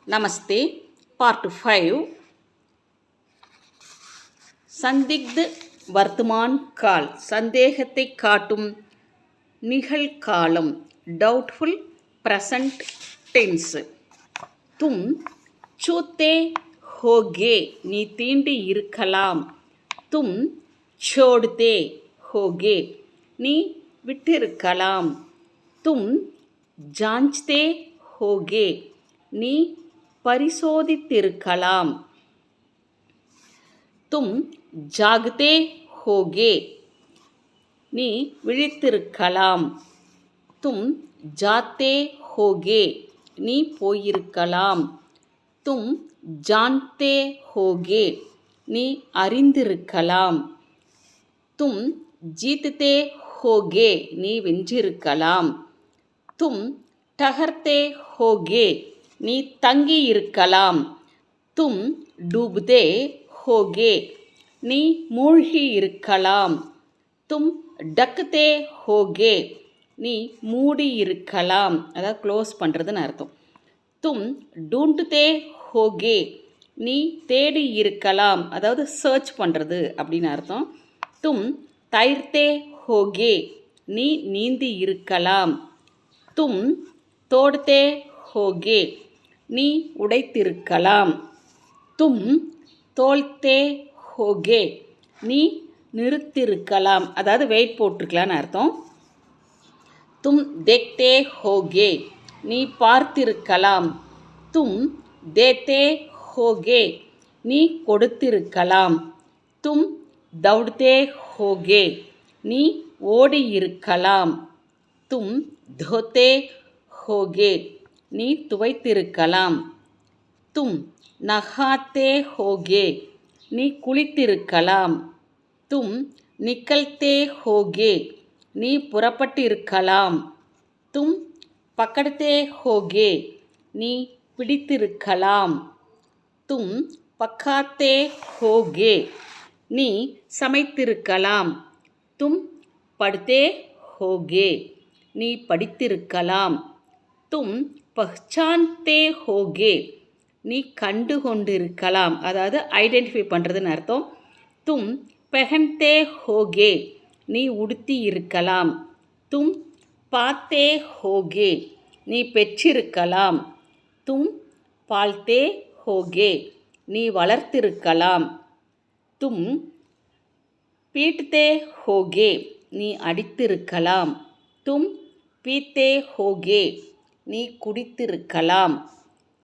நமஸ்தே. Part 5. சந்திக்த Vardhaman கால், சந்தேகத்தை காட்டும் நிகழ்காலம். Doubtful present tense. தும் சூத்தே ஹோகே, நீ தீண்டி இருக்கலாம். தும் சோடுதே ஹோகே, நீ விட்டிருக்கலாம். தும் ஜாஞ்ச்தே ஹோகே, நீ பரிசோதித்திருக்கலாம். தும் ஜாகதே ஹோகே, நீ விழித்திருக்கலாம். தும் ஜாத்தே ஹோகே, நீ போயிருக்கலாம். தும் ஜான்தே ஹோகே, நீ அறிந்திருக்கலாம். தும் ஜீத்தே ஹோகே, நீ வென்றிருக்கலாம். தும் டகர்தே ஹோகே, நீ தங்கியிருக்கலாம். தும் டூப்தே ஹோகே, நீ மூழ்கி இருக்கலாம். தும் டக்தே ஹோகே, நீ மூடி இருக்கலாம். அதாவது க்ளோஸ் பண்ணுறதுன்னு அர்த்தம். தும் டூண்டுதே ஹோகே, நீ தேடி இருக்கலாம். அதாவது சர்ச் பண்ணுறது அப்படின்னு அர்த்தம். தும் தைர்த்தே ஹோகே, நீ நீந்தி இருக்கலாம். தும் தோடுதே ஹோகே, நீ உடைத்திருக்கலாம். தும் தோல்தே ஹோகே, நீ நிறுத்திருக்கலாம். அதாவது வெயிட் போட்டிருக்கலான்னு அர்த்தம். தும் தேக்தே ஹோகே, நீ பார்த்திருக்கலாம். தும் தேத்தே ஹோகே, நீ கொடுத்திருக்கலாம். தும் தௌடுதே ஹோகே, நீ ஓடியிருக்கலாம். தும் தோத்தே ஹோகே, நீ துவைத்திருக்கலாம். தும் நஹாத்தே ஹோகே, நீ குளித்திருக்கலாம். தும் நிக்கல்தே ஹோகே, நீ புறப்பட்டிருக்கலாம். தும் பக்கடத்தே ஹோகே, நீ பிடித்திருக்கலாம். தும் பக்காத்தே ஹோகே, நீ சமைத்திருக்கலாம். தும் படுத்தே ஹோகே, நீ படித்திருக்கலாம். தும் பஹ்சான்தே ஹோகே, நீ கண்டு கொண்டிருக்கலாம். அதாவது ஐடென்டிஃபை பண்ணுறதுன்னு அர்த்தம். தும் பெஹன்தே ஹோகே, நீ உடுத்தி இருக்கலாம். தும் பாத்தே ஹோகே, நீ பெற்றிருக்கலாம். தும் பால்தே ஹோகே, நீ வளர்த்திருக்கலாம். தும் பீட்தே ஹோகே, நீ அடித்திருக்கலாம். தும் பீத்தே ஹோகே, நீ குடித்திருக்கலாம்.